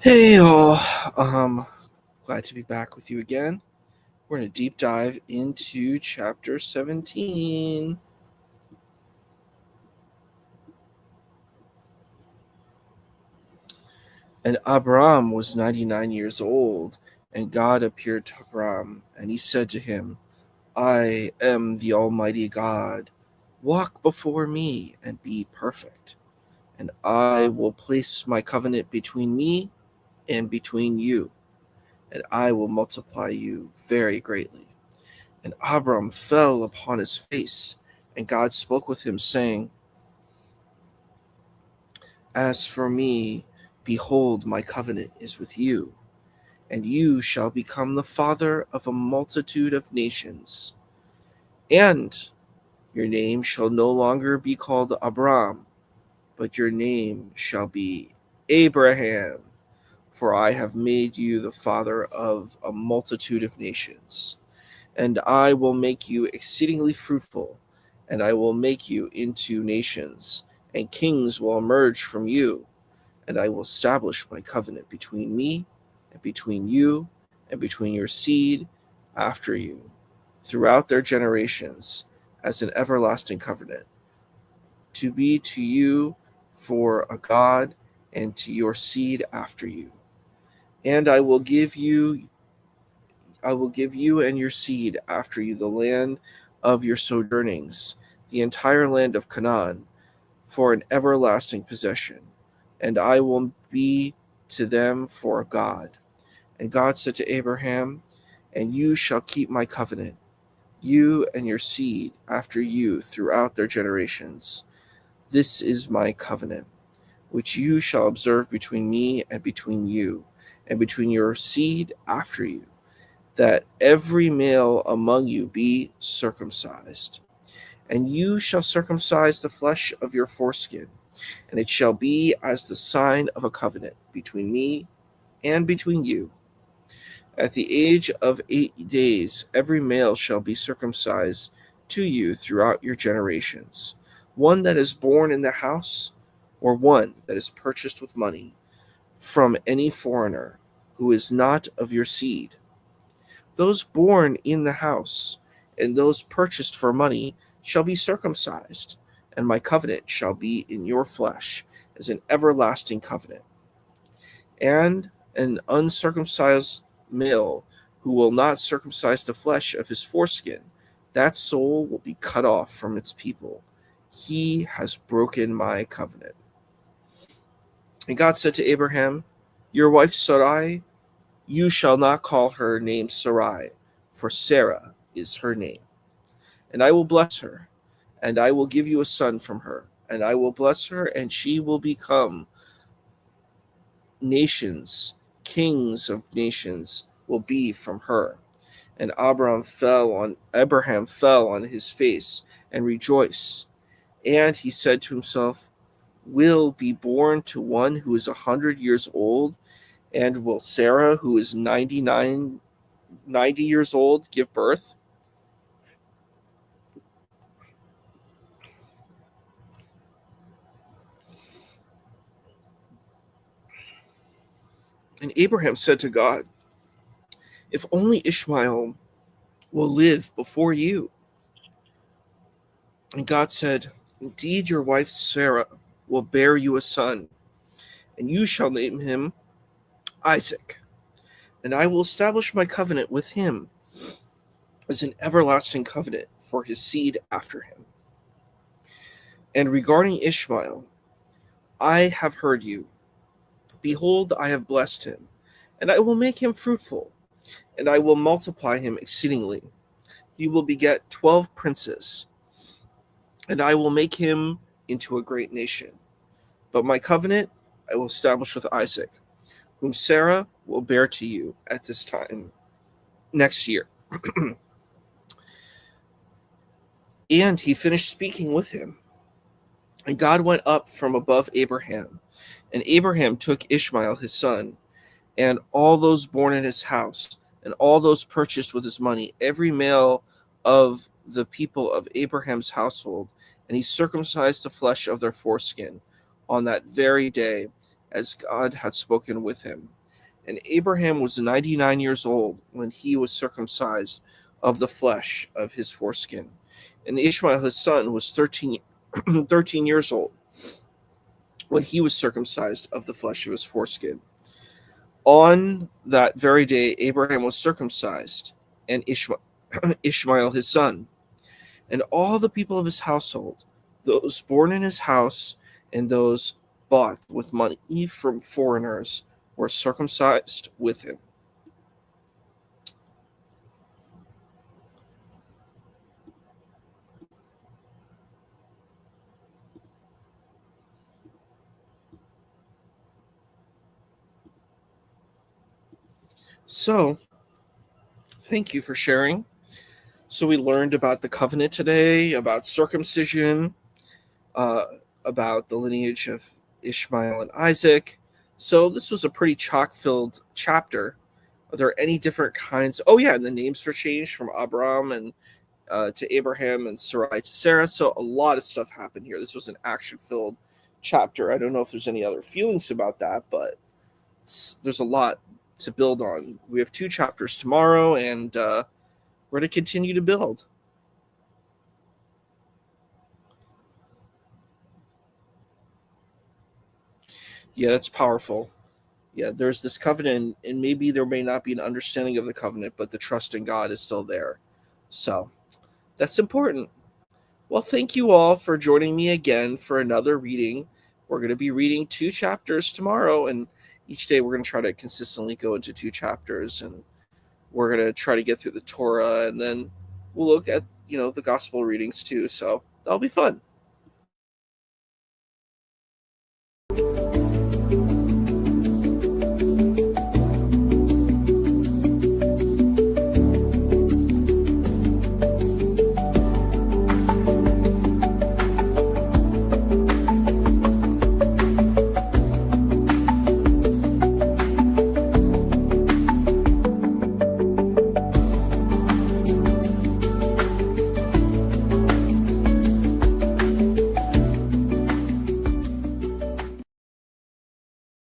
Hey all, glad to be back with you again. We're going to deep dive into chapter 17. And Abram was 99 years old, and God appeared to Abram, and he said to him, I am the Almighty God. Walk before me and be perfect, and I will place my covenant between me and between you, and I will multiply you very greatly. And Abram fell upon his face, and God spoke with him, saying, As for me, behold, my covenant is with you, and you shall become the father of a multitude of nations. And your name shall no longer be called Abram, but your name shall be Abraham, for I have made you the father of a multitude of nations. And I will make you exceedingly fruitful, and I will make you into nations, and kings will emerge from you, and I will establish my covenant between me and between you and between your seed after you, throughout their generations, as an everlasting covenant, to be to you for a God and to your seed after you. And I will give you and your seed after you the land of your sojournings, the entire land of Canaan, for an everlasting possession, and I will be to them for a God. And God said to Abraham, And you shall keep my covenant, you and your seed after you throughout their generations. This is my covenant, which you shall observe between me and between you, and between your seed after you, that every male among you be circumcised. And you shall circumcise the flesh of your foreskin, and it shall be as the sign of a covenant between me and between you. At the age of 8 days, every male shall be circumcised to you throughout your generations, one that is born in the house, or one that is purchased with money from any foreigner who is not of your seed. Those born in the house and those purchased for money shall be circumcised, and my covenant shall be in your flesh as an everlasting covenant. And an uncircumcised male who will not circumcise the flesh of his foreskin, that soul will be cut off from its people. He has broken my covenant. And God said to Abraham, Your wife Sarai, you shall not call her name Sarai, for Sarah is her name. And I will bless her, and I will give you a son from her, and I will bless her, and she will become nations, kings of nations will be from her. And Abraham fell on his face and rejoiced. And he said to himself, Will be born to one who is 100 years old, and will Sarah, who is 90 years old, give birth? And Abraham said to God, If only Ishmael will live before you. And God said, Indeed, your wife Sarah will bear you a son, and you shall name him Isaac. And I will establish my covenant with him as an everlasting covenant for his seed after him. And regarding Ishmael, I have heard you. Behold, I have blessed him, and I will make him fruitful, and I will multiply him exceedingly. He will beget 12 princes, and I will make him into a great nation. But my covenant I will establish with Isaac, whom Sarah will bear to you at this time next year. And he finished speaking with him. And God went up from above Abraham, and Abraham took Ishmael his son, and all those born in his house, and all those purchased with his money, every male of the people of Abraham's household, and he circumcised the flesh of their foreskin on that very day, as God had spoken with him. And Abraham was 99 years old when he was circumcised of the flesh of his foreskin. And Ishmael, his son, was 13 years old when he was circumcised of the flesh of his foreskin. On that very day, Abraham was circumcised, and Ishmael his son, and all the people of his household, those born in his house and those bought with money from foreigners, were circumcised with him. So, thank you for sharing. So, we learned about the covenant today, about circumcision, uh, about the lineage of Ishmael and Isaac. So, this was a pretty chalk filled chapter. Are there any different kinds? Oh, yeah, and the names were changed from Abram and to Abraham and Sarai to Sarah. So a lot of stuff happened here. This was an action-filled chapter. I don't know if there's any other feelings about that, but there's a lot to build on. We have 2 chapters tomorrow, and we're going to continue to build. Yeah, that's powerful. Yeah, there's this covenant, and maybe there may not be an understanding of the covenant, but the trust in God is still there. So that's important. Well, thank you all for joining me again for another reading. We're going to be reading 2 chapters tomorrow, and each day we're going to try to consistently go into 2 chapters, and we're going to try to get through the Torah, and then we'll look at the gospel readings too. So that'll be fun.